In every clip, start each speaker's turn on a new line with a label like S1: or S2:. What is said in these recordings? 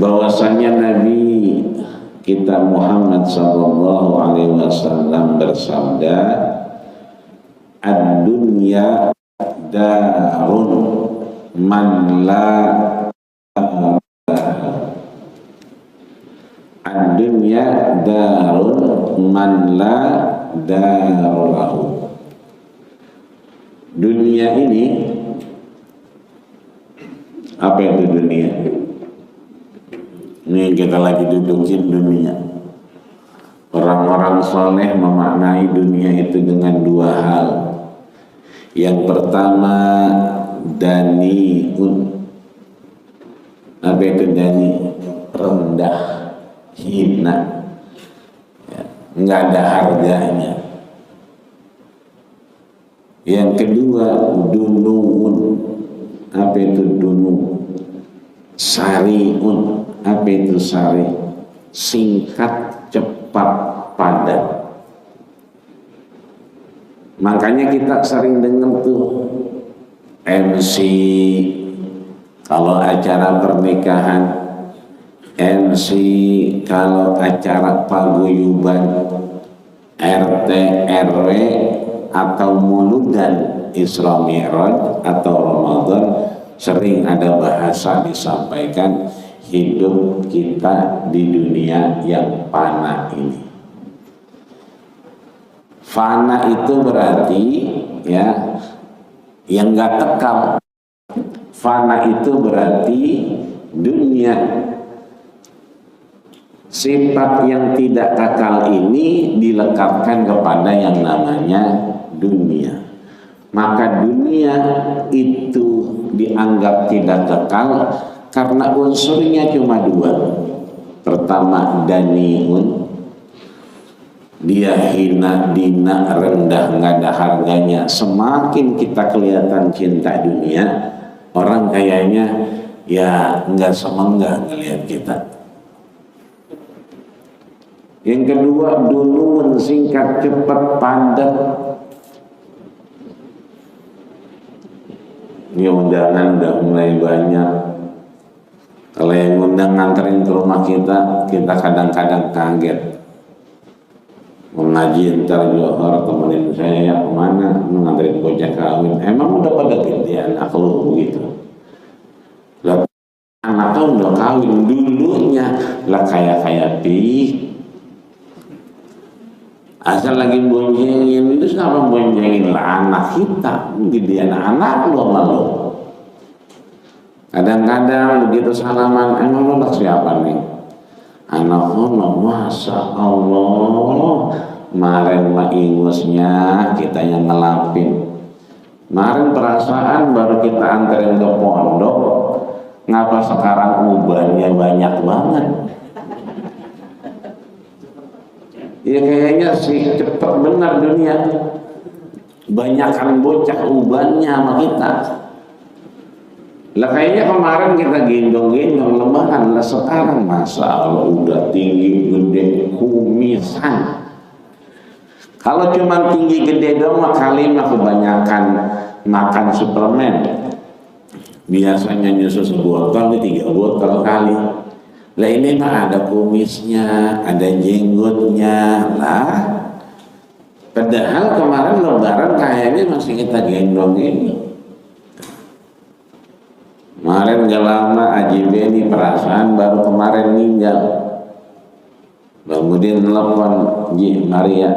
S1: bahwasanya Nabi kita Muhammad sallallahu alaihi wasallam bersabda, ad-dunya darun man la ad-dunya darun man la darulahu. Dunia ini, apa itu dunia? Ini kita lagi dudukin dunia. Orang-orang soleh memaknai dunia itu dengan dua hal. Yang pertama, daniun. Apa itu dani? Rendah, hina, ya, nggak ada harganya. Yang kedua, dunuun. Apa itu dunu? Sariun. Apa itu sari? Singkat, cepat, padat. Makanya kita sering dengar tuh MC kalau acara pernikahan, MC kalau acara paguyuban, RT RW atau muludan Isra Mi'raj atau Ramadan, sering ada bahasa disampaikan hidup kita di dunia yang fana ini. Fana itu berarti ya yang nggak kekal. Fana itu berarti dunia. Sifat yang tidak kekal ini dilekatkan kepada yang namanya dunia. Maka dunia itu dianggap tidak kekal karena unsurnya cuma dua. Pertama, daniun, dia hina, dina, rendah, nggak ada harganya. Semakin kita kelihatan cinta dunia, orang kayaknya ya nggak semenggah ngelihat kita. Yang kedua, dunun, singkat, cepat, padat. Ini undangan udah mulai banyak. Kalau yang undang nganterin ke rumah kita, kita kadang-kadang kaget. Mengaji ntar Johor, temenin saya ya kemana? Nganterin bocah kawin. Emang udah pada gede anak lu begitu? Lah anaknya udah kawin dulunya lah kayak pi. Asal lagi boncengin, itu sama boncengin lah anak kita, gede anak lu sama lu. Kadang-kadang begitu salaman, emang lu anak siapa nih? Anak lu, masya Allah. Kemarin mah ingusnya kita yang ngelapin. Kemarin perasaan baru kita anterin ke pondok, ngapa sekarang ubannya banyak banget? Ya kayaknya sih cepet benar dunia. Banyakan bocah ubannya sama kita. Lah kayaknya kemarin kita gendong-gendong lebaran, lah sekarang masa Allah udah tinggi gede kumisan. Kalau cuma tinggi gede dong kali mah kebanyakan makan suplemen. Biasanya nyusu sebotol, 3 botol kali. Lah ini mah ada kumisnya, ada jenggotnya lah. Padahal kemarin lebaran kayaknya masih kita gendong ini. Kemarin gak lama Haji Beni perasaan baru kemarin meninggal. Kemudian telepon Ji Maria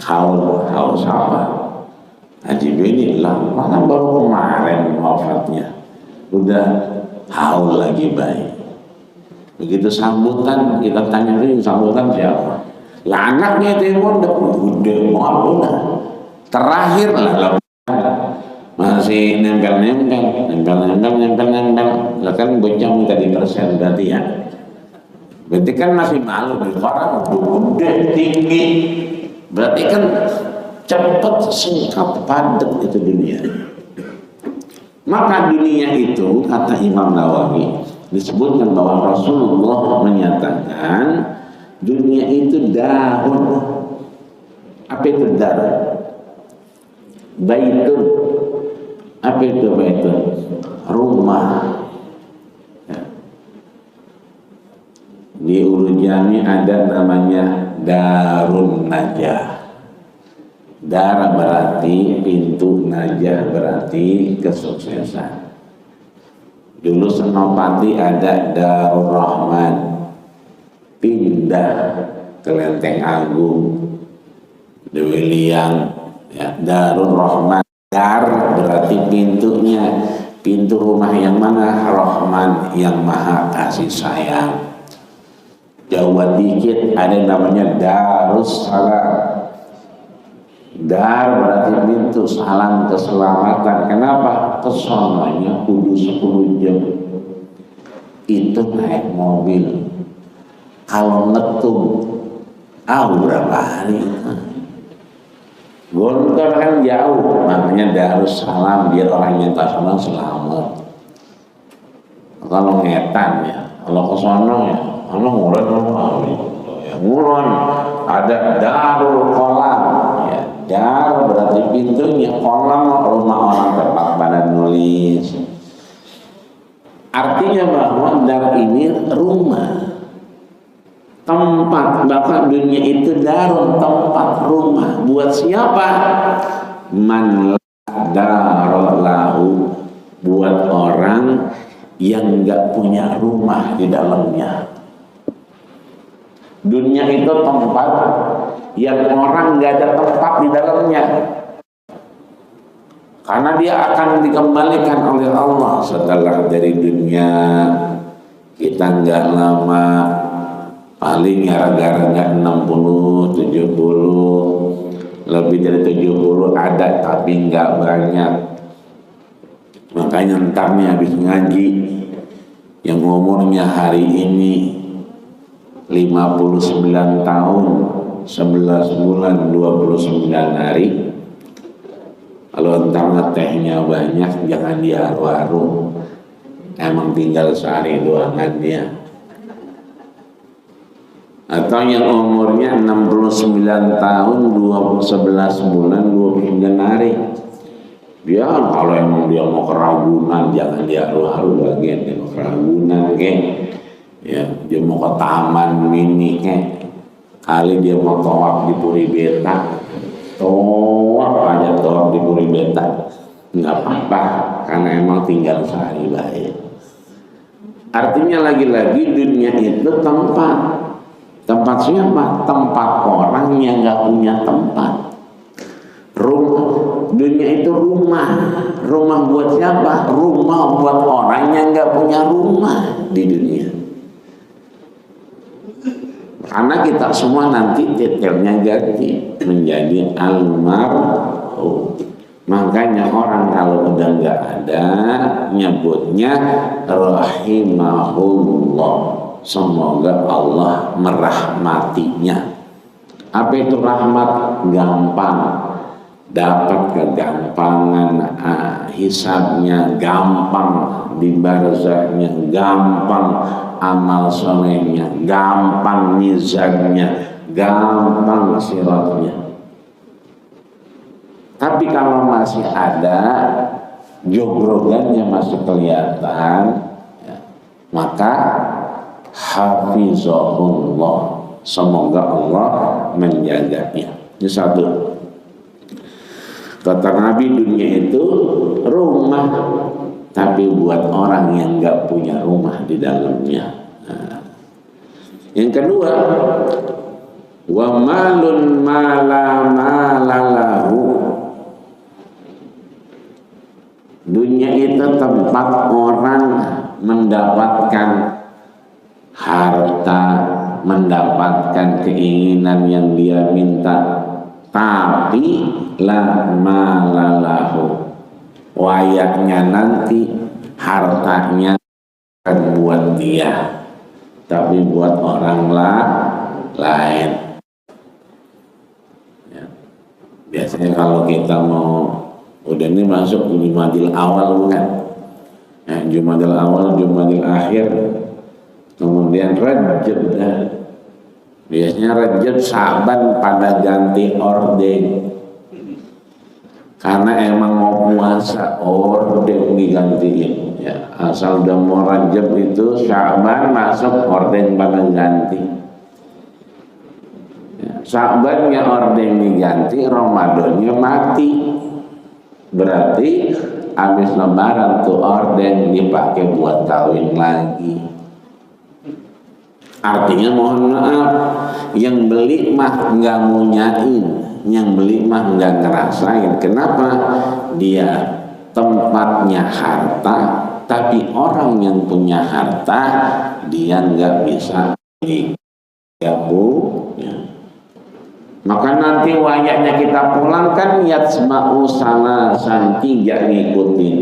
S1: haul sama Haji Beni lah, mana baru kemarin wafatnya. Udah haul lagi baik. Begitu sambutan, kita tanya dulu sambutan siapa? Lah anaknya itu yang mondok, udah mau lah. Terakhir lah masih nempel. Lah kan bocah minta dipersen berarti ya. Berarti kan masih malu di orang udah tinggi. Berarti kan cepat, singkat, padat itu dunia. Maka dunia itu kata Imam Nawawi disebutkan bahwa Rasulullah menyatakan dunia itu daun. Apa itu daun? Baitun. Apa itu baitun? Rumah. Ya. Di Urujani ada namanya Darun Najah. Dar berarti pintu, najah berarti kesuksesan. Dulu Senopati ada Darul Rahman, pindah ke Lenteng Agung, Dewi Liang, ya, Darul Rahman. Dar berarti pintunya, pintu rumah yang mana? Rahman, yang maha kasih sayang. Jawa dikit ada namanya Darussalam. Dar berarti pintu, salam keselamatan. Kenapa? Kesonanya kudu 10 jam. Itu naik mobil. Kalau ngetung, berapa hari? Gontor kan jauh, makanya Darussalam biar orang yang tak sana selamat. Kalau ngetan ya, kalau kesono ya, ngulon ada Darul Kolam ya. Dar berarti pintunya, kolam rumah orang tempat pada nulis. Artinya bahwa dar ini rumah, tempat, bahkan dunia itu darun, tempat, rumah. Buat siapa? Man darolahu, buat orang yang nggak punya rumah di dalamnya. Dunia itu tempat yang orang nggak ada tempat di dalamnya, karena dia akan dikembalikan oleh Allah setelah dari dunia. Kita nggak lama, paling gara-gara nggak 60, 70, lebih dari 70 ada, tapi nggak banyak. Makanya ntar nih habis ngaji, yang umurnya hari ini 59 tahun, 11 bulan, 29 hari. Kalau entar ngetehnya banyak, jangan diharu-haru. Emang tinggal sehari doangan dia. Atau yang umurnya 69 tahun, 11 bulan, 29 hari. Dia kalau emang dia mau ke Ragunan, jangan diharu-haru bagian dia mau ke Ragunan, ya, dia mau ke Taman Mini, kali dia mau tawaf di Puri Beta, tawaf di Puri Beta, nggak apa-apa, karena emang tinggal sehari baik. Artinya lagi-lagi dunia itu tempat siapa? Tempat orang yang nggak punya tempat. Dunia itu rumah buat siapa? Rumah buat orang yang nggak punya rumah di dunia. Karena kita semua nanti titelnya ganti menjadi almarhum. Makanya orang kalau udah nggak ada nyebutnya rahimahullah. Semoga Allah merahmatinya. Apa itu rahmat? Gampang, dapat kegampangan, hisabnya gampang, di barzahnya gampang, amal solehnya gampang, mizannya gampang, siratnya. Tapi kalau masih ada jogrogannya masih kelihatan, ya, maka hafizahullah, semoga Allah menjaganya. Ini satu. Kata Nabi, dunia itu rumah, tapi buat orang yang nggak punya rumah di dalamnya. Nah. Yang kedua, wa malun malalahu. Dunia itu tempat orang mendapatkan harta, mendapatkan keinginan yang dia minta, tapi la malalahu, wayaknya nanti hartanya bukan buat dia, tapi buat orang lain. Ya. Biasanya kalau kita mau udah ini masuk Jumadil awal bukan? Ya, Jumadil awal, Jumadil akhir, kemudian Rajab. Biasanya Rajab, Saban pada ganti orden. Karena emang mau puasa, orden digantiin. Ya, asal udah mau Rajab itu Sya'ban masuk orden pada ganti. Ya, Sya'bannya orden diganti, Ramadannya mati. Berarti habis lebaran tuh orden dipakai buat kawin lagi. Artinya mohon maaf, yang beli mah nggak mau nyain, yang beli mah nggak ngerasain. Kenapa? Dia tempatnya harta, tapi orang yang punya harta dia nggak bisa beli. Ya bu, ya. Maka nanti wayaknya kita pulang kan yatsma'u salasan, 3 ngikutin.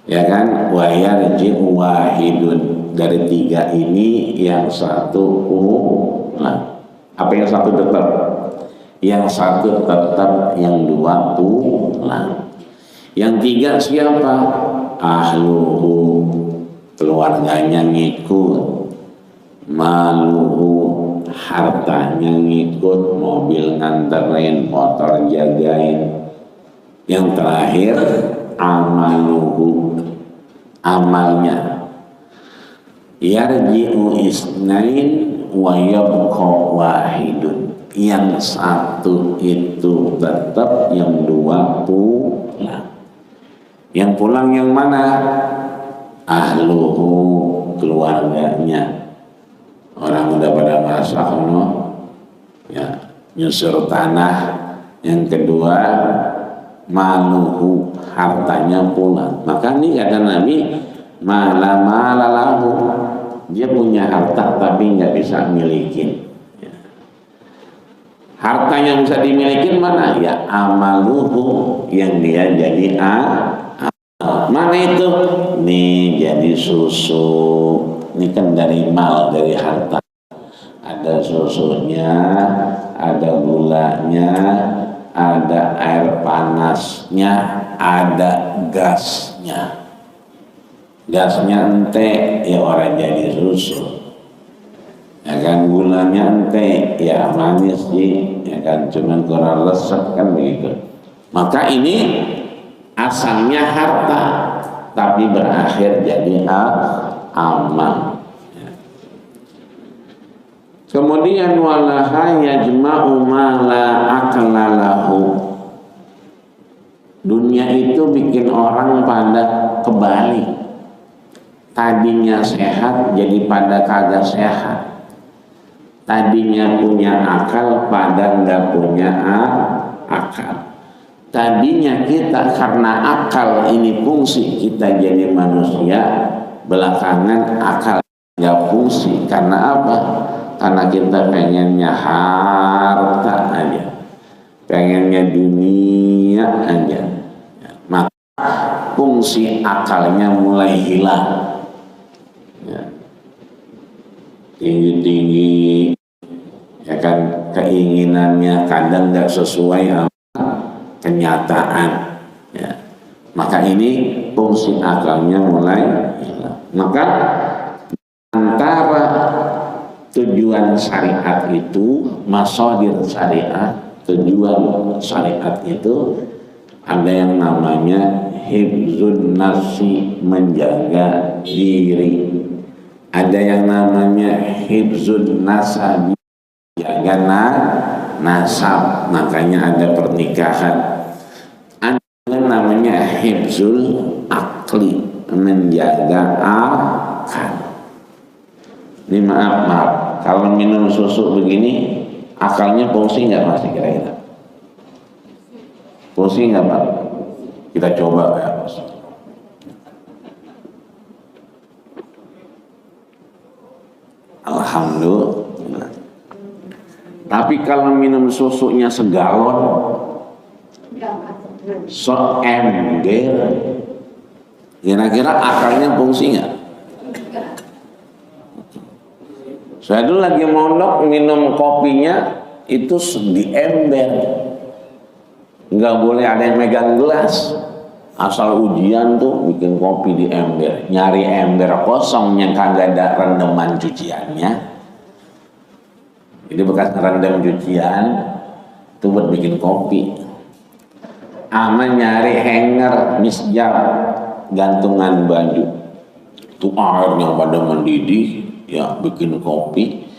S1: Ya kan, wayarji'u wahidun. Dari 3 ini yang 1 pulang. Apa yang 1 tetap? Yang 1 tetap, yang 2 pulang. Yang 3 siapa? Ahluhu, keluarganya ngikut. Maluhu, hartanya ngikut, mobil nganterin, motor jagain. Yang terakhir amaluhu, amalnya. Yarji'u isnain wa yabqa wahidun. Yang 1 itu tetap, yang 2 pulang. Yang pulang yang mana? Ahluhu, keluarganya. Orang udah pada masak no, ya, nyusur tanah. Yang kedua maluhu, hartanya pulang. Maka ini kata Nabi, malalahu, dia punya harta tapi nggak bisa milikin. Harta yang bisa dimiliki mana? Ya amaluhu, yang dia jadi mana itu? Nih jadi susu. Ini kan dari mal, dari harta. Ada susunya, ada gulanya, ada air panasnya, ada gasnya. Gasnya ente, ya orang jadi susu. Ya kan, gulanya ente, ya manis sih. Ya kan, cuman kurang resep kan begitu. Maka ini asalnya harta, tapi berakhir jadi amal. Kemudian walaha yajma'u ma la aqla lahu. Dunia itu bikin orang pada kebalik. Tadinya sehat jadi pada kagak sehat. Tadinya punya akal pada nggak punya akal. Tadinya kita karena akal ini fungsi kita jadi manusia, belakangan akal nggak fungsi. Karena apa? Karena kita pengennya harta aja, pengennya dunia aja. Maka fungsi akalnya mulai hilang. Ya. Tinggi-tinggi, ya kan, keinginannya kadang nggak sesuai sama kenyataan. Ya. Maka ini fungsi akalnya mulai hilang. Maka antara tujuan syariat itu, masadir syariat, tujuan syariat itu ada yang namanya hifzun nafsi, menjaga diri. Ada yang namanya hifzun nasabi, jaga nasab, makanya ada pernikahan. Ada yang namanya hifzul akli, menjaga akal. Ini maaf, kalau minum susu begini, akalnya fungsi nggak masih kira-kira? Fungsi nggak Pak? Kita coba ya. Alhamdulillah. Tapi kalau minum susunya segalon, seember, kira-kira akalnya fungsi nggak? Saya dulu lagi mondok minum kopinya itu di ember, nggak boleh ada yang megang gelas. Asal ujian tuh bikin kopi di ember, nyari ember kosong yang kagak ada rendeman cuciannya. Jadi bekas rendam cucian itu buat bikin kopi. Ama nyari hanger misjab gantungan baju itu airnya pada mendidih, ya bikin kopi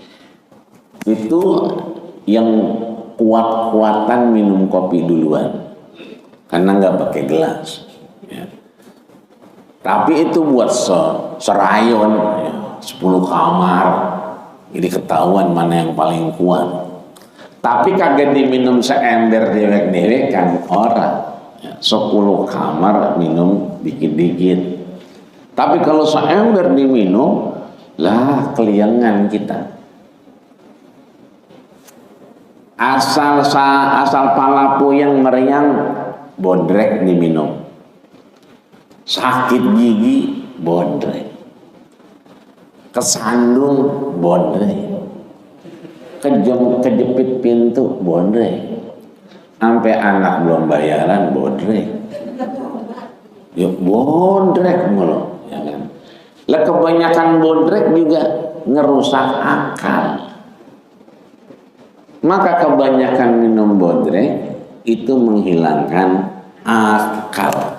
S1: itu yang kuat-kuatan minum kopi duluan karena nggak pakai gelas ya. Tapi itu buat serayon ya, 10 kamar jadi ketahuan mana yang paling kuat. Tapi kagak diminum seember dewek-dewek kan orang ya, 10 kamar minum dikit-dikit. Tapi kalau seember diminum lah keliangan kita. Asal palapu yang meriang bodrek diminum. Sakit gigi bodrek. Kesandung bodrek. Kejepit pintu bodrek. Sampai anak belum bayaran bodrek. Yuk bodrek mulu. Ya kan? Lah kebanyakan bodrek juga ngerusak akal. Maka kebanyakan minum bodrek itu menghilangkan akal.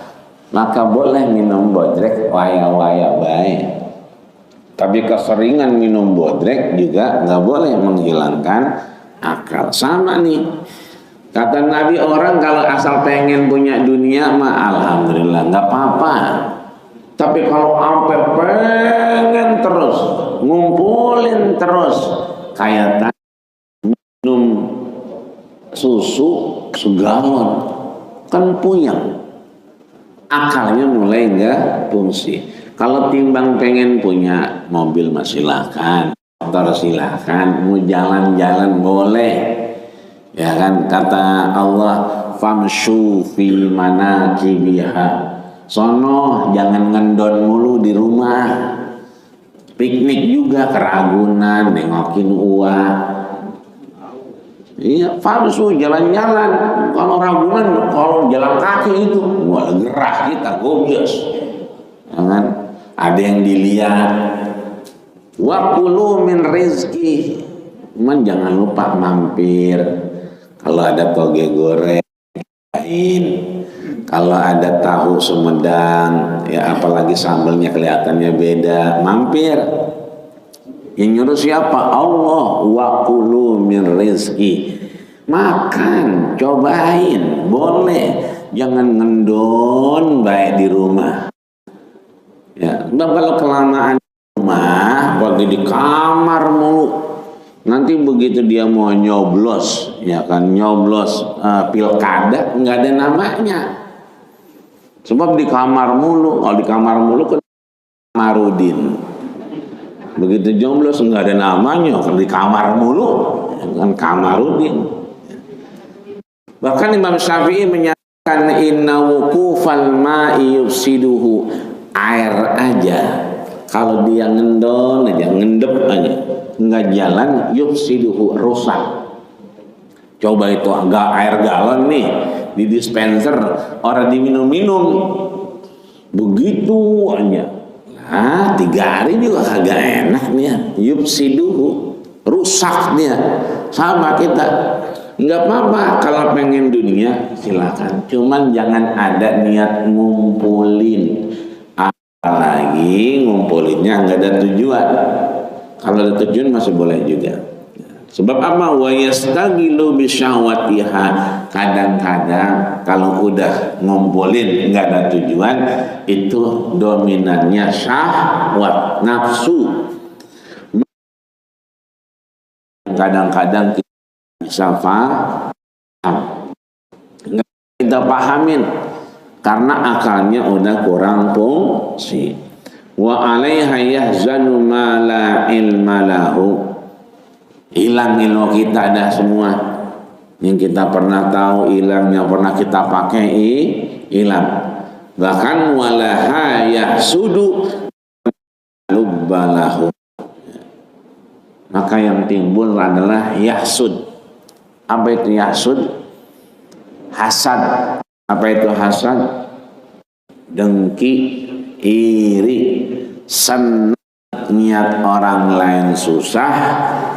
S1: Maka boleh minum bodrek waya-waya baik. Tapi keseringan minum bodrek juga nggak boleh menghilangkan akal. Sama nih. Kata Nabi, orang kalau asal pengen punya dunia mah alhamdulillah nggak apa-apa. Tapi kalau sampai pengen terus, ngumpulin terus, kayak minum susu segalon, kan puyeng. Akalnya mulai nggak fungsi. Kalau timbang pengen punya mobil mah silakan, motor silakan, mau jalan-jalan boleh. Ya kan kata Allah, famshu fi manakibiha. Sono jangan ngendon mulu di rumah. Piknik juga ke Ragunan, nengokin uang. Iya, famshu jalan-jalan. Kalau Ragunan, kalau jalan kaki itu, wah gerah kita gobios. Ya kan? Ada yang dilihat. Wa kulu min rizki. Man jangan lupa mampir. Kalau ada toge goreng, kalau ada tahu Sumedang, ya apalagi sambelnya kelihatannya beda, mampir. Yang nyuruh siapa? Allah. Wa kulu min rizki. Makan, cobain, boleh. Jangan ngendon baik di rumah. Ya, kalau kelamaan di rumah, bagi di kamar mulu. Nanti begitu dia mau nyoblos, ya kan nyoblos pilkada nggak ada namanya. Sebab di kamar mulu, kalau di kamar mulu kan Kamarudin. Begitu nyoblos nggak ada namanya, kalau di kamar mulu kan Kamarudin. Bahkan Imam Syafi'i menyatakan inna wuqufal ma'i yufsiduhu, air aja kalau dia ngendon aja, ngendep aja, nggak jalan, yufsiduhu, rusak. Coba itu agak air galon nih di dispenser, orang diminum-minum begitu aja. Nah 3 hari juga kagak enak nih, yufsiduhu, rusak dia. Sama kita, nggak apa-apa kalau pengen dunia silakan, cuman jangan ada niat ngumpulin. Apalagi ngumpulinnya nggak ada tujuan. Kalau ada tujuan masih boleh juga. Sebab apa? Wa yastagilu bisyahwatiha. Kadang-kadang kalau udah ngumpulin nggak ada tujuan, itu dominannya syahwat, nafsu. Kadang-kadang kita bisa paham, nggak kita pahamin karena akalnya udah kurang fungsi. Wa 'alaiha yahzanu ma la ilma lahu. Hilang ilmu kita dah semua. Yang kita pernah tahu hilang, yang pernah kita pakai hilang. Bahkan walaha yahsudu lubbalahu. Maka yang timbul adalah yahsud. Apa itu yahsud? Hasad. Apa itu hasad? Dengki, iri, senang niat orang lain susah,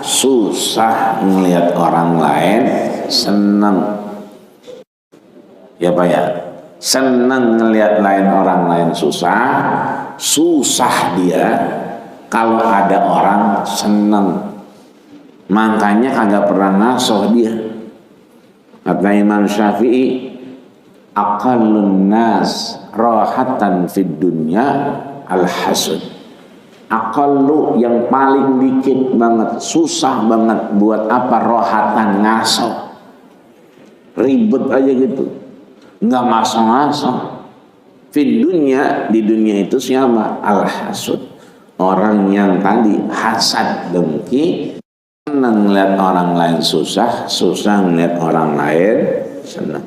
S1: susah ngelihat orang lain senang. Ya Pak ya, senang ngelihat orang lain susah dia kalau ada orang senang. Makanya kagak pernah ngasoh dia. Kata Imam Syafi'i, aqallun nas rahatan fid dunya al-hasud. Aqallu yang paling dikit banget, susah banget buat apa rohatan ngasoh. Ribet aja gitu. Enggak ngasoh-ngasoh. Fid dunya, di dunia itu siapa? Al-hasud. Orang yang tadi hasad, dengki, senang ngeliat orang lain susah ngeliat orang lain senang.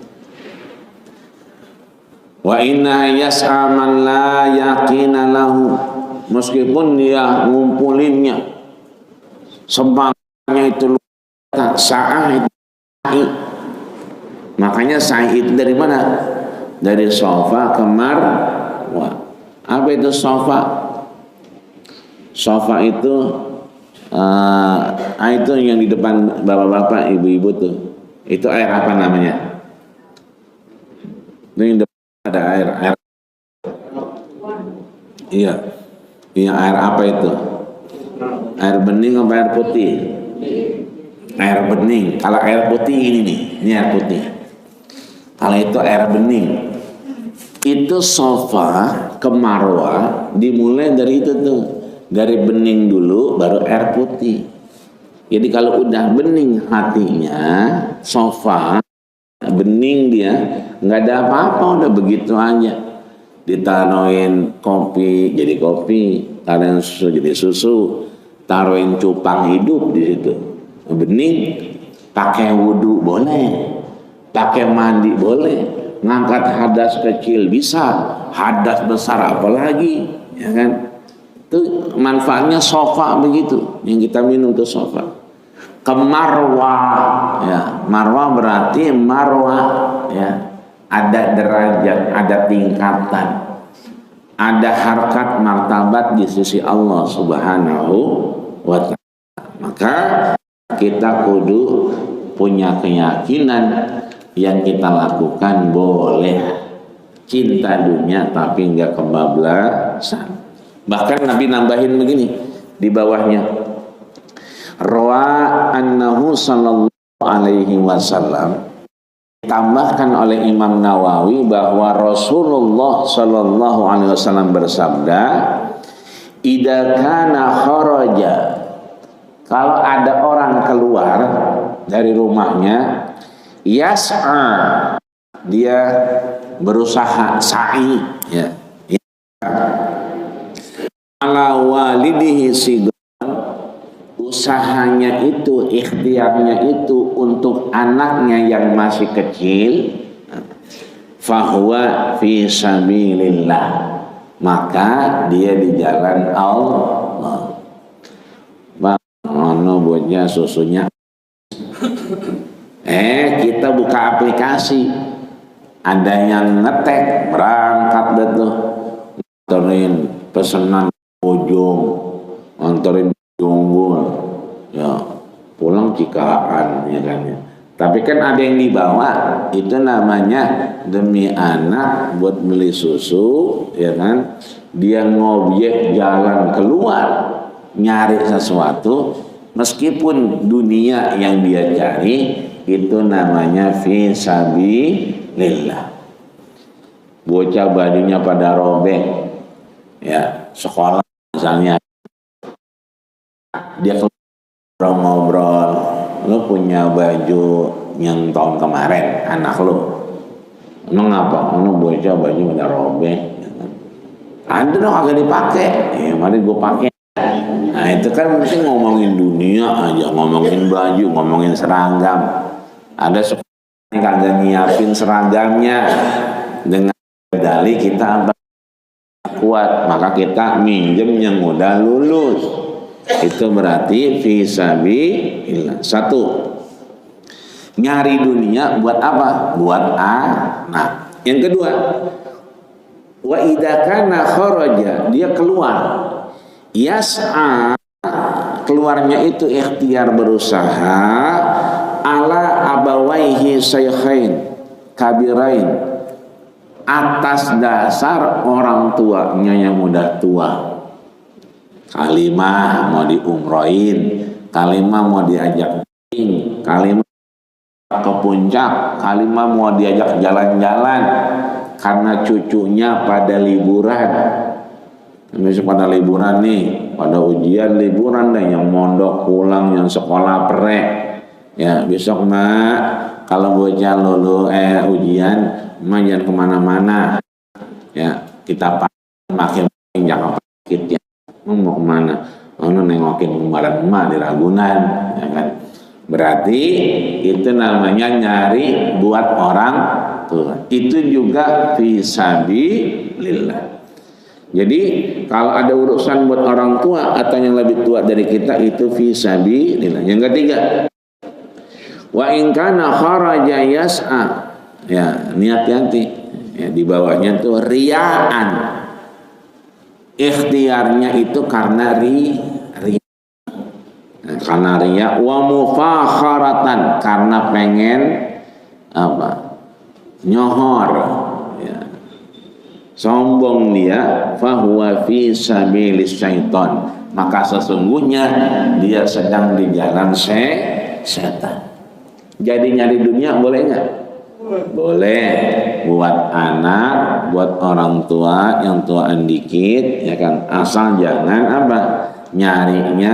S1: Wa inna yas'a man la yaqina lahu, meskipun dia ngumpulinnya semangatnya itu sa'ah itu. Makanya sa'i itu dari mana? Dari sofa ke marwah. Apa itu sofa? Sofa itu itu yang di depan bapak-bapak, ibu-ibu tuh. Itu air apa namanya? Itu yang depan ada air. Iya. Iya, air apa itu? Air bening apa air putih? Air bening. Kalau air putih ini nih, ini air putih. Kalau itu air bening. Itu sofa ke marwah dimulai dari itu tuh. Dari bening dulu baru air putih. Jadi kalau udah bening hatinya, sofa bening dia, nggak ada apa-apa, udah begitu aja. Ditaruhin kopi jadi kopi, taruhin susu jadi susu, taruhin cupang hidup di situ. Bening, pakai wudhu boleh, pakai mandi boleh, ngangkat hadas kecil bisa, hadas besar apalagi, ya kan? Itu manfaatnya sofa begitu yang kita minum tuh sofa. Ke marwah, ya, marwah berarti marwah, ya, ada derajat, ada tingkatan, ada harkat martabat di sisi Allah Subhanahu wa ta'ala. Maka kita kudu punya keyakinan yang kita lakukan boleh cinta dunia tapi enggak kebablasan. Bahkan Nabi nambahin begini di bawahnya, rawa annahu sallallahu alaihi wasallam, ditambahkan oleh Imam Nawawi bahwa Rasulullah sallallahu alaihi wasallam bersabda, idza kana kharaja, kalau ada orang keluar dari rumahnya, yas'a, dia berusaha sa'i, ya, ala walidihi sigon, usahanya itu, ikhtiarnya itu untuk anaknya yang masih kecil, fahuwa fi sabilillah, maka dia di jalan Allah. Mana buatnya susunya? Kita buka aplikasi, ada yang ngetek, berangkat betul, nganterin pesanan ujung, nganterin Unggul, ya, pulang Cikaan, ya kan ya. Tapi kan ada yang dibawa, itu namanya demi anak buat beli susu, ya kan. Dia ngobjek jalan keluar nyari sesuatu, meskipun dunia yang dia cari itu namanya fi sabilillah. Bocah bajunya pada robek, ya, sekolah misalnya, dia ngobrol, lu punya baju yang tahun kemarin anak lu, emang apa? Lu bocah baju udah robek, ada dong agak dipakai, ya mari gue pakai. Nah itu kan mesti ngomongin dunia aja, ngomongin baju, ngomongin seragam. Ada sekolah yang kagak nyiapin seragamnya, dengan dalih kita kuat, maka kita minjem yang udah lulus. Itu berarti fisabilillah. Satu, nyari dunia buat apa? Buat anak. Yang kedua, wa idza kana kharaja, dia keluar, yas'a, keluarnya itu ikhtiar, berusaha, ala abawaihi shaykhain kabirain, atas dasar orang tuanya yang udah tua. Kalimah mau diumroin, kalimah mau diajak camping, kalimah ke puncak, kalimah mau diajak jalan-jalan karena cucunya pada liburan. Besok pada liburan nih, pada ujian liburan deh, yang mondok pulang, yang sekolah perek. Ya besok mak, kalau bocah lulu ujian, mak jangan kemana-mana. Ya kita makin jangan sakit ya. Mau kemana? Mau nengokin kembaran emak di Ragunan, ya kan? Berarti itu namanya nyari buat orang tua. Itu juga fisabilillah. Jadi kalau ada urusan buat orang tua atau yang lebih tua dari kita, itu fisabilillah. Yang ketiga, wa in kana kharaja yas'a, ya hati-hati ya, di bawahnya tuh riyaan, ikhtiarnya itu karena karena riya, wa mufakharatan, karena pengen apa, nyohor ya, sombong dia, fahuwa fi sabilis syaiton, maka sesungguhnya dia sedang di jalan setan. Jadi nyari dunia boleh nggak? Boleh, buat anak, buat orang tua yang tuaan dikit, ya kan, asal jangan apa, nyarinya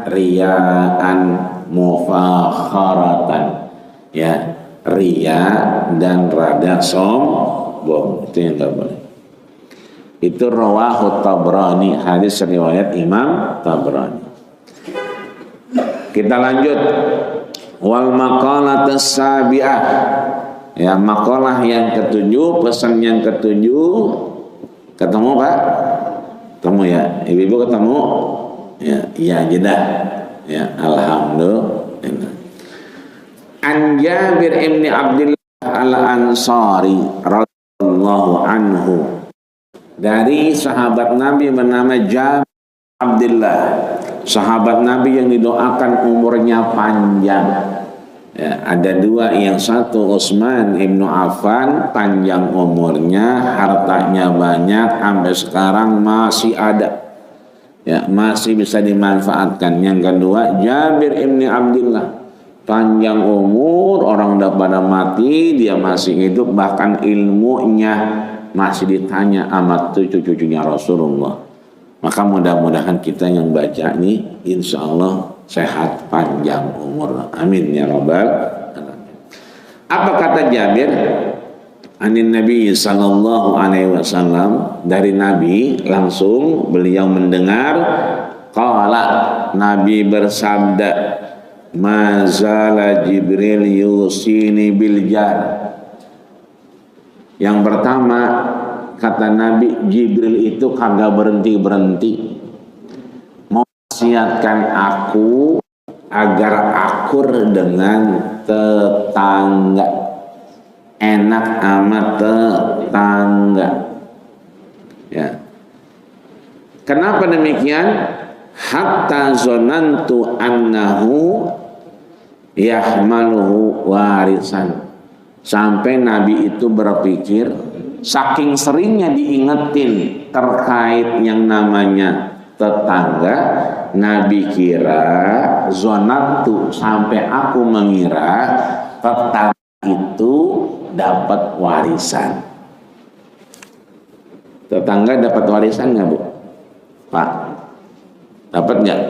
S1: riyaan, mufakharatan, ya, riya dan rada sombong, itu yang nggak boleh. Itu rawahu Tabrani, hadis riwayat Imam Tabrani. Kita lanjut, wal maqalatus sabi'ah, ya, makalah yang ketujuh, pesan yang ketujuh. Ketemu Pak? Ketemu ya, ibu-ibu ketemu? Ya, iya jeda. Ya, alhamdulillah. An Jabir ibn Abdullah al-Ansari radhiyallahu anhu, dari sahabat Nabi bernama Jabir Abdullah, sahabat Nabi yang didoakan umurnya panjang. Ya, ada dua, yang satu Utsman ibnu Affan, panjang umurnya, hartanya banyak, sampai sekarang masih ada, ya, masih bisa dimanfaatkan. Yang kedua Jabir ibnu Abdullah, panjang umur, orang udah pada mati, dia masih hidup, bahkan ilmunya masih ditanya sama cucu-cucunya Rasulullah. Maka mudah-mudahan kita yang baca ini insya Allah sehat panjang umur, amin ya rabbal alamin. Apa kata Jabir? Anin Nabi sallallahu alaihi wasallam, dari Nabi langsung beliau mendengar, qala, Nabi bersabda, mazala Jibril yusini bil jar. Yang pertama, kata Nabi, Jibril itu kagak berhenti-berhenti mewasiatkan aku agar akur dengan tetangga, enak sama tetangga. Ya. Kenapa demikian? Hatta zonantu annahu yahmaluhu warisan. Sampai Nabi itu berpikir, saking seringnya diingetin terkait yang namanya tetangga, Nabi kira, zonatu, sampai aku mengira tetangga itu dapat warisan. Tetangga dapat warisan nggak Bu? Pak, dapat nggak?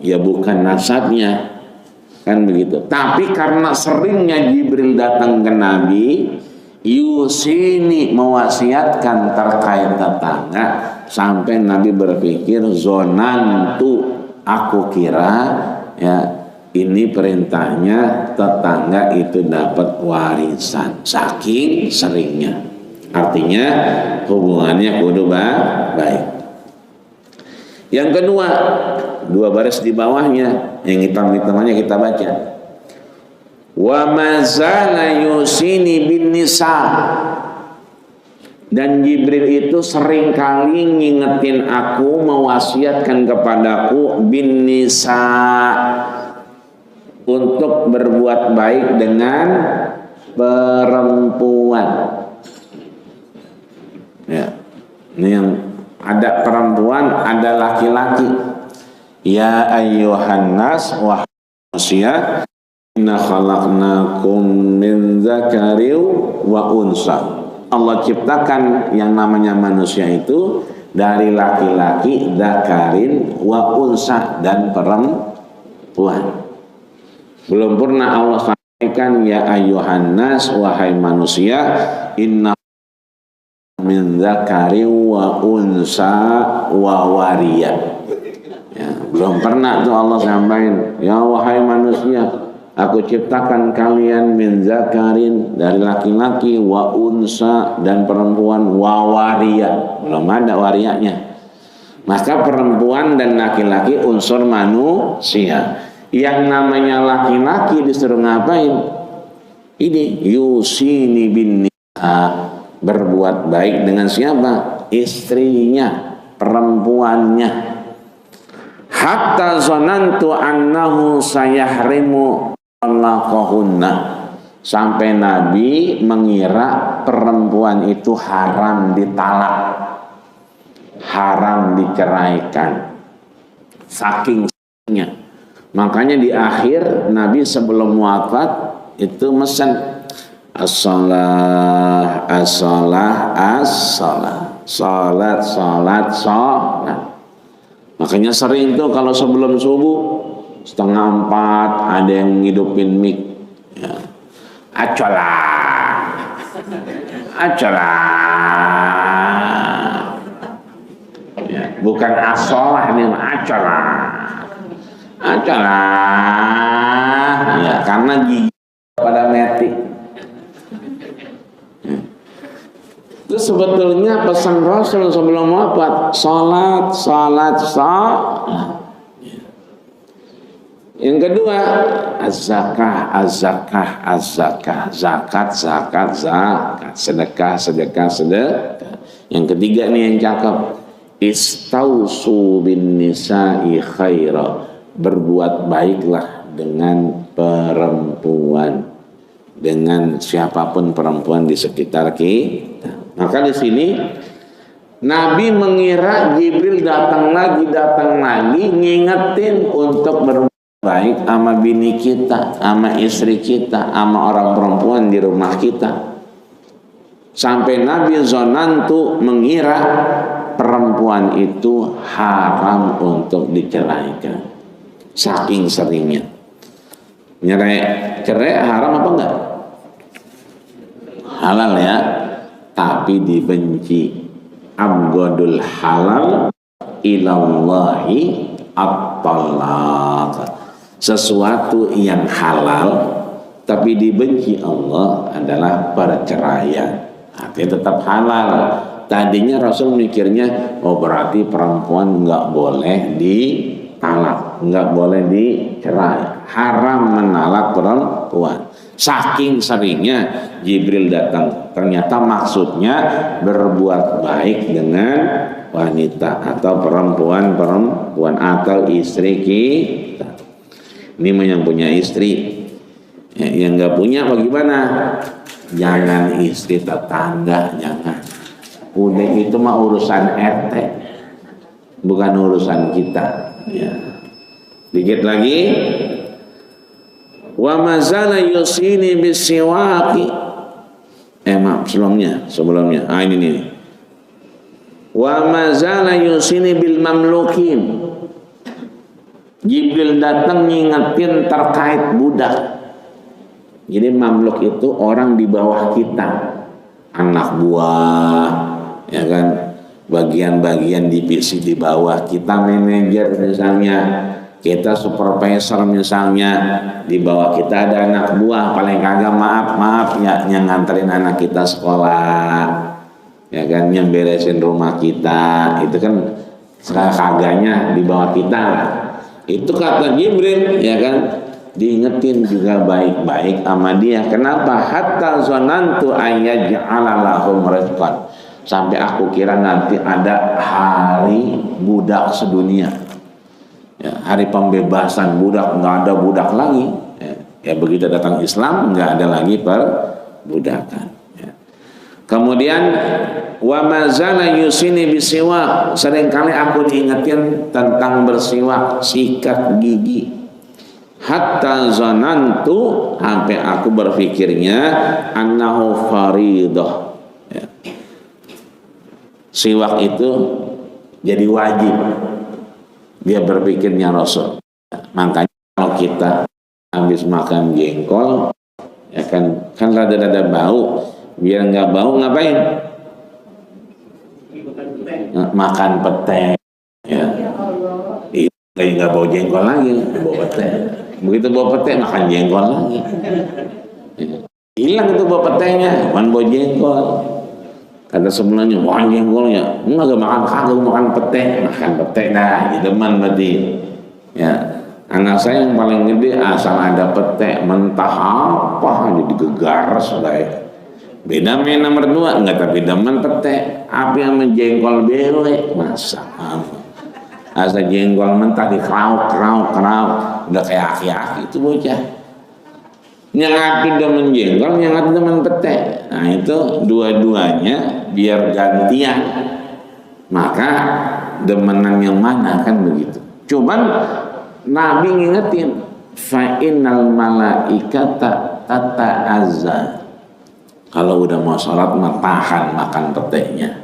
S1: Ya bukan nasabnya, kan begitu. Tapi karena seringnya Jibril datang ke Nabi, yusini, mewasiatkan terkait tetangga, sampai Nabi berpikir, zonantu, aku kira, ya, ini perintahnya tetangga itu dapat warisan, saking seringnya. Artinya hubungannya kudu baik. Yang kedua, dua baris di bawahnya, yang hitam-hitamnya kita baca, wa mazala yusini bin nisa, dan Jibril itu sering kali ngingetin aku, mewasiatkan kepadaku, bin nisa, untuk berbuat baik dengan perempuan. Ini yang ada perempuan, ada laki-laki. Ya ayyuhan nas, wahai manusia, inna khalaqnakum min dzakarin wa unsa. Allah ciptakan yang namanya manusia itu dari laki-laki, dzakarin wa unsa, dan perempuan. Belum pernah Allah sampaikan ya ayyuhan nas, wahai manusia, inna min dzakarin wa unsa wa wariya. Ya, belum pernah tuh Allah sampaikan ya wahai manusia, aku ciptakan kalian min zakarin, dari laki-laki, wa unsa, dan perempuan, wa wariya. Belum ada wariyanya. Maka perempuan dan laki-laki unsur manusia. Yang namanya laki-laki disuruh ngapain? Ini yusini bin nisa, berbuat baik dengan siapa? Istrinya, perempuannya. Hatta zonantu annahu sayahrimu talaqahunna, sampai Nabi mengira perempuan itu haram ditalak, haram diceraikan, saking sakingnya. Makanya di akhir Nabi sebelum wafat itu mesen as-shalah as-shalah as-shalah, salat salat salat. Makanya sering tuh kalau sebelum subuh 3:30 ada yang ngidupin mic, ya. Acolah, acolah, ya, bukan asolah ini, acolah, acolah, ya, karena gigi pada metik. Itu sebetulnya pesan Rasul sebelum wafat, salat, salat, salat. Yang kedua, az-zakah, az-zakah, az-zakah, zakat, zakat, zakat, sedekah, sedekah, sedekah. Yang ketiga nih yang cakep, istausu bin nisa'i khaira, berbuat baiklah dengan perempuan, dengan siapapun perempuan di sekitar kita. Maka di sini Nabi mengira Jibril datang lagi ngingetin untuk berbuat baik sama bini kita, sama istri kita, sama orang perempuan di rumah kita. Sampai Nabi zonantu mengira perempuan itu haram untuk diceraikan, saking seringnya. Cerai haram apa enggak? Halal ya, tapi dibenci. Abghadul halal ilallahi at-talaq. Sesuatu yang halal tapi dibenci Allah adalah perceraian. Artinya tetap halal. Tadinya Rasul mikirnya, oh berarti perempuan nggak boleh ditalak, nggak boleh dicerai, haram menalak perempuan. Saking seringnya Jibril datang, ternyata maksudnya berbuat baik dengan wanita atau perempuan atau istri kita. Ini yang punya istri, yang nggak punya bagaimana? Jangan istri tetangga, jangan. Udah itu mah urusan RT, bukan urusan kita. Ya. Dikit lagi. Wa mazala yusini bisiwaki. Maaf sebelumnya. Ini nih. Wa mazala yusini bil mamlukin. Jibril datang ngingetin terkait budak. Jadi mamluk itu orang di bawah kita, anak buah, ya kan, bagian-bagian divisi di bawah kita, manajer misalnya, kita supervisor misalnya, di bawah kita ada anak buah, paling kagak maaf ya, yang nganterin anak kita sekolah, ya kan, yang beresin rumah kita, itu kan kagaknya di bawah kita lah. Itu kata Jibril, ya kan, diingetin juga baik-baik sama dia. Kenapa? Hatta zonantu ayyaj'ala lahum rizqan, sampai aku kira nanti ada hari budak sedunia, ya, hari pembebasan budak, nggak ada budak lagi. Ya, begitu datang Islam nggak ada lagi perbudakan. Ya. Kemudian wa mazala yusini bisiwak, seringkali aku diingetin tentang bersiwak, sikat gigi. Hatta zanantu, sampai aku berpikirnya annahu faridah, ya. Siwak itu jadi wajib, dia berpikirnya Rasul. Makanya kalau kita habis makan jengkol, ya kan rada-rada bau, biar nggak bau ngapain? Makan pete, ya. Kayak nggak bau jengkol lagi, bau pete. Begitu bau pete makan jengkol lagi, hilang itu bau petenya, bukan bau jengkol. Kata sebelumnya, wah jengkolnya, enggak makan kagak, makan pete, dah, demen berarti. Ya, anak saya yang paling gede asal ada pete, mentah apa jadi gegaras baik. Beda main nomor 2, enggak, tapi demen pete, apa yang menjengkol bewe, masa asal jengkol mentah di krauk, udah kayak aki-aki itu bocah. Yang satu demen jengkol, yang satu demen pete. Nah itu dua-duanya biar gantian. Maka demenan yang mana kan begitu. Cuman Nabi ngingetin, fa innal malaikata tata'azza. Kalau udah mau sholat tahan makan petenya,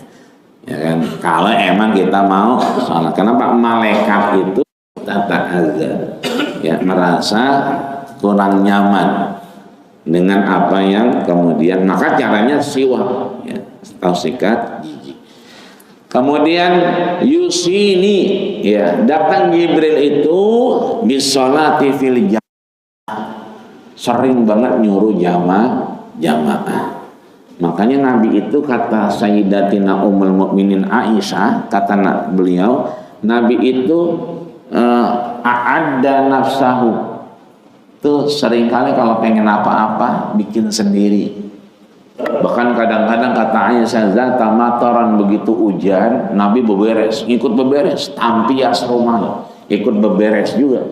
S1: ya kan. Kalau emang kita mau sholat, kenapa malaikat itu tata'azza, ya merasa kurang nyaman dengan apa yang kemudian, maka caranya siwak, ya, atau sikat gigi. Kemudian yusini, ya, datang Jibril itu bisolati fil jamaah, sering banget nyuruh jamaah. Makanya Nabi itu, kata Sayyidatina Ummul Mukminin Aisyah, kata beliau, Nabi itu a'adda nafsahu, tuh seringkali kalau pengen apa-apa bikin sendiri. Bahkan kadang-kadang kata Aisyah, zata mataran, begitu hujan Nabi ikut beberes, tampias rumah ikut beberes juga.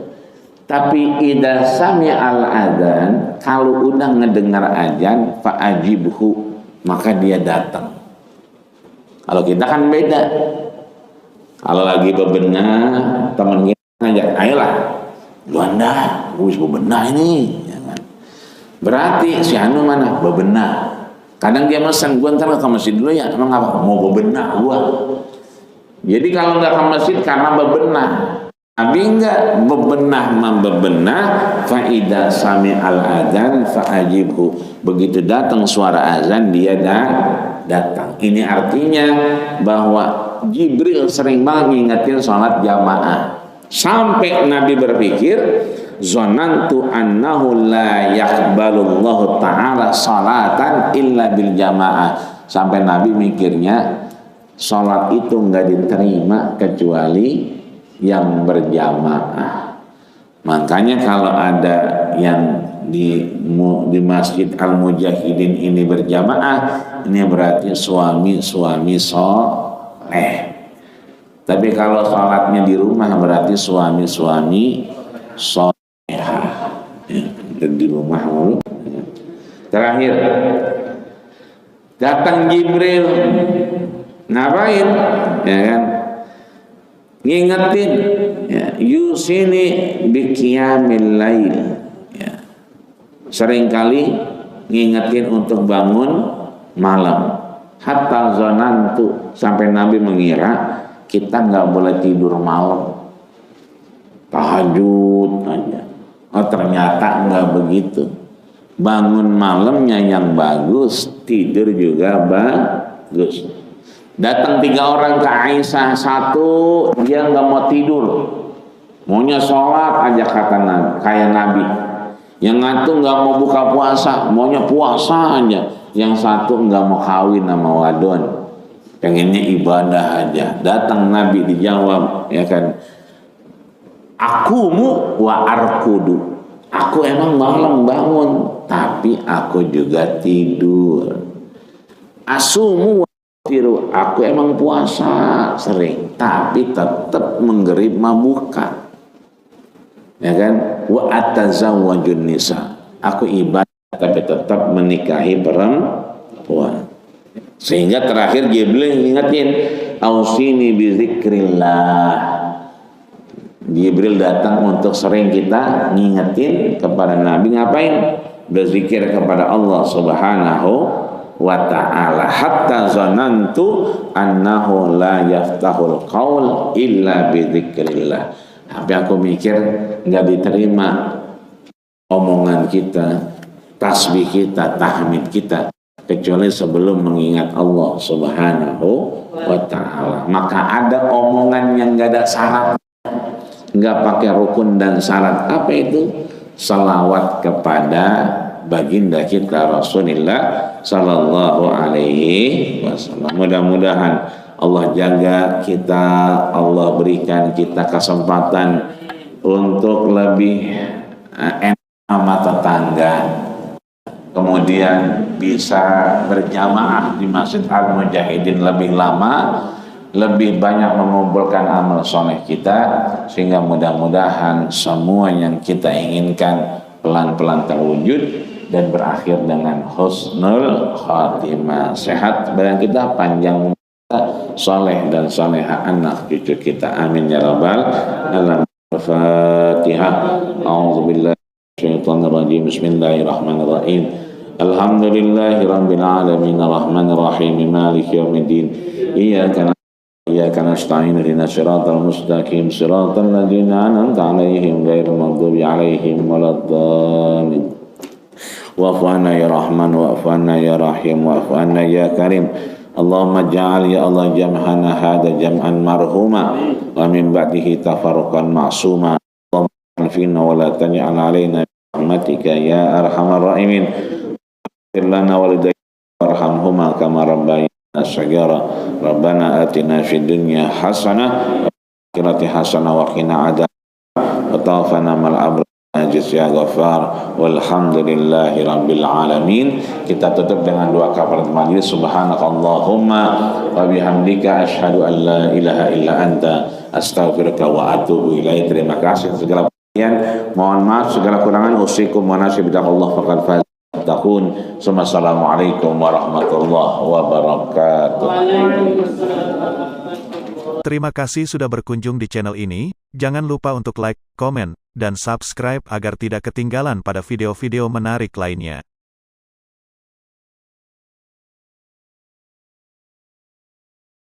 S1: Tapi idza sami'al adzan, kalau udah ngedengar azan, fa'ajibhu, maka dia datang. Kalau kita kan beda, kalau lagi bebenah temen kita ngajak, ayolah lu anda, gue bisa bebenah ini, ya kan? Berarti si Anu mana? Bebenah. Kadang dia pesan, gue ntar ke masjid dulu ya. Emang apa? Mau bebenah gue. Jadi kalau nggak ke masjid karena bebenah. Tapi enggak, bebenah faida sami al adzan fa'ajibhu. Begitu datang suara azan dia datang. Ini artinya bahwa Jibril sering banget ngingetin sholat jamaah. Sampai Nabi berpikir, zonantu annahu la yaqbalullahu ta'ala salatan illa bil jamaah. Sampai Nabi mikirnya salat itu enggak diterima kecuali yang berjamaah. Makanya kalau ada yang di Masjid Al-Mujahidin ini berjamaah, ini berarti suami soleh. Tapi kalau sholatnya di rumah berarti suami solehah, ya, di rumah mulu. Terakhir datang Jibril, ngapain? Ya kan? Ngingetin, ya, yusini biqiyamil lail, ya. Seringkali ngingetin untuk bangun malam. Hatta zonantu, sampai Nabi mengira kita nggak boleh tidur malam, tahajud aja. Oh ternyata nggak begitu. Bangun malamnya yang bagus, tidur juga bagus. Datang 3 orang ke Aisyah, satu dia nggak mau tidur, maunya sholat aja kata Nabi, kayak Nabi. Yang satu nggak mau buka puasa, maunya puasa aja. Yang satu nggak mau kawin sama wadon, pengennya ibadah aja. Datang Nabi, dijawab, ya kan, akumu wa arkudu, aku emang malam bangun tapi aku juga tidur. Asumu wa tiru, aku emang puasa sering tapi tetap menggerib mabuka, ya kan. Wa atazawwajun nisa, aku ibadah tapi tetap menikahi perempuan. Sehingga terakhir Jibril ngingetin, ausini bizikrillah. Jibril datang untuk sering kita ngingetin kepada Nabi ngapain? Berzikir kepada Allah Subhanahu wa ta'ala. Hatta zanantu annahu la yaftahul qaul illa bizikrillah. Tapi aku mikir nggak diterima omongan kita, tasbih kita, tahmid kita kecuali sebelum mengingat Allah Subhanahu wa ta'ala. Maka ada omongan yang nggak ada syarat, nggak pakai rukun dan syarat. Apa itu? Salawat kepada baginda kita Rasulullah sallallahu alaihi wasallam. Mudah-mudahan Allah jaga kita, Allah berikan kita kesempatan untuk lebih enak sama tetangga, kemudian bisa berjamaah di Masjid Al-Mujahidin lebih lama, lebih banyak mengumpulkan amal soleh kita, sehingga mudah-mudahan semua yang kita inginkan pelan-pelan terwujud dan berakhir dengan husnul khatimah. Sehat badan kita, panjang umur, soleh dan soleha anak cucu kita. Amin ya rabbal alamin. Al-Fatihah. A'udzubillahi minasyaitonir rajim. Bismillahirrahmanirrahim. Alhamdulillahi rabbil alamin arrahmanir rahim maliki yaumiddin. Iyyaka nasta'in ihdinas siratal mustaqim siratal ladzina an'amta 'alaihim ghairil maghdubi 'alaihim waladdallin. Wa'fu 'anna ya Rahman wa'fu 'anna ya Rahim wa'fu 'anna ya Karim. Allahumma ja'al ya Allah jam'ana hadha jam'an marhuma wa min ba'dihi tafarruqan ma'suma. Allahumma fina wa la taj'al 'alaina bi rahmatika ya arhamar rahimin. Ighfir lana walidayna warhamhuma kama rabbayana saghira. Rabbana atina fid dunya hasanah wa fil akhirati hasanah wa qina adzaban wa tawaffana mal abrar ya Ghaffar. Walhamdulillahi rabbil alamin. Kita tutup dengan doa kafaratul majlis. Subhanakallahumma wa bihamdika asyhadu an la ilaha illa anta astaghfiruka wa atubu ilaik. Terima kasih segala perhatian. Mohon maaf segala kurangan. Usikum wa nasibillahi faqad faz. Assalamualaikum warahmatullahi wabarakatuh.
S2: Terima kasih sudah berkunjung di channel ini. Jangan lupa untuk like, komen, dan subscribe agar tidak ketinggalan pada video-video menarik lainnya.